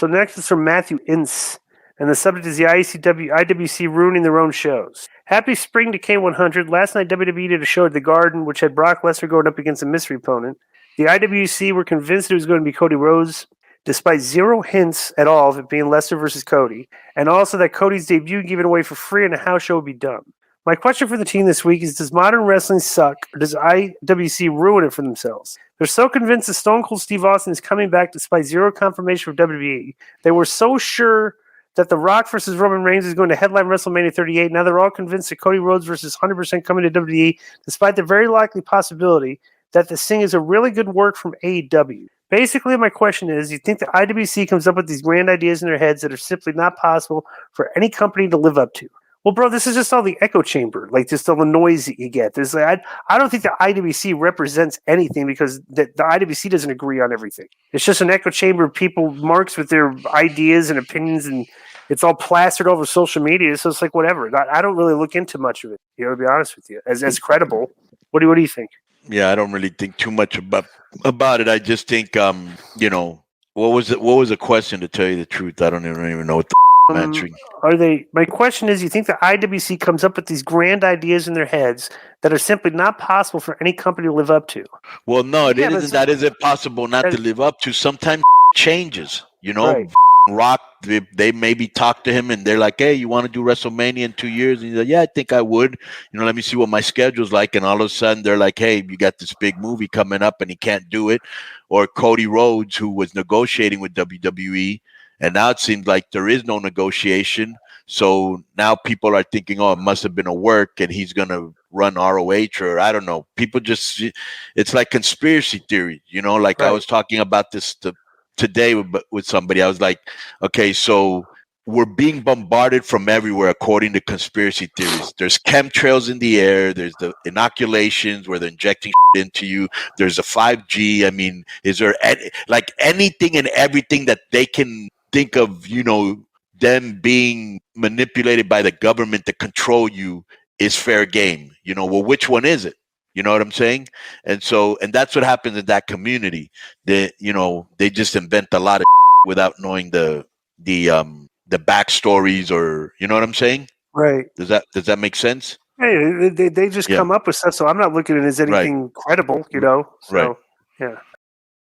So next is from Matthew Ince, and the subject is the IWC ruining their own shows. Happy spring to K100. Last night WWE did a show at the Garden, which had Brock Lesnar going up against a mystery opponent. The IWC were convinced it was going to be Cody Rhodes, despite zero hints at all of it being Lesnar versus Cody, and also that Cody's debut given away for free and a house show would be dumb. My question for the team this week is, does modern wrestling suck, or does IWC ruin it for themselves? They're so convinced that Stone Cold Steve Austin is coming back despite zero confirmation from WWE. They were so sure that The Rock versus Roman Reigns is going to headline WrestleMania 38. Now they're all convinced that Cody Rhodes versus 100% coming to WWE, despite the very likely possibility that this thing is a really good work from AEW. Basically, my question is, you think the IWC comes up with these grand ideas in their heads that are simply not possible for any company to live up to? Well, bro, this is just all the echo chamber, like just all the noise that you get. There's like, I don't think the IWC represents anything because the IWC doesn't agree on everything. It's just an echo chamber of people marks with their ideas and opinions, and it's all plastered over social media. So it's like whatever. I don't really look into much of it. To be honest with you, as credible. What do you think? Yeah, I don't really think too much about it. I just think, what was the question? To tell you the truth, I don't even know what the I'm answering. My question is, you think the IWC comes up with these grand ideas in their heads that are simply not possible for any company to live up to? Well, no, it isn't. That isn't possible not to live up to. Sometimes changes, Right. Rock, they maybe talk to him and they're like, hey, you want to do WrestleMania in 2 years? And he's like, yeah, I think I would. Let me see what my schedule's like. And all of a sudden they're like, hey, you got this big movie coming up and he can't do it. Or Cody Rhodes, who was negotiating with WWE. And now it seems like there is no negotiation. So now people are thinking, oh, it must have been a work and he's going to run ROH, or I don't know. People just, it's like conspiracy theory, like right. I was talking about this today with somebody. I was like, okay, so we're being bombarded from everywhere according to conspiracy theories. There's chemtrails in the air. There's the inoculations where they're injecting into you. There's a 5G. I mean, is there anything and everything that they can think of, them being manipulated by the government to control you is fair game. Well, which one is it? You know what I'm saying? And that's what happens in that community. They just invent a lot of without knowing the backstories, or you know what I'm saying? Right. Does that make sense? Hey, they just come up with stuff, so I'm not looking at it as anything credible, So, right. Yeah.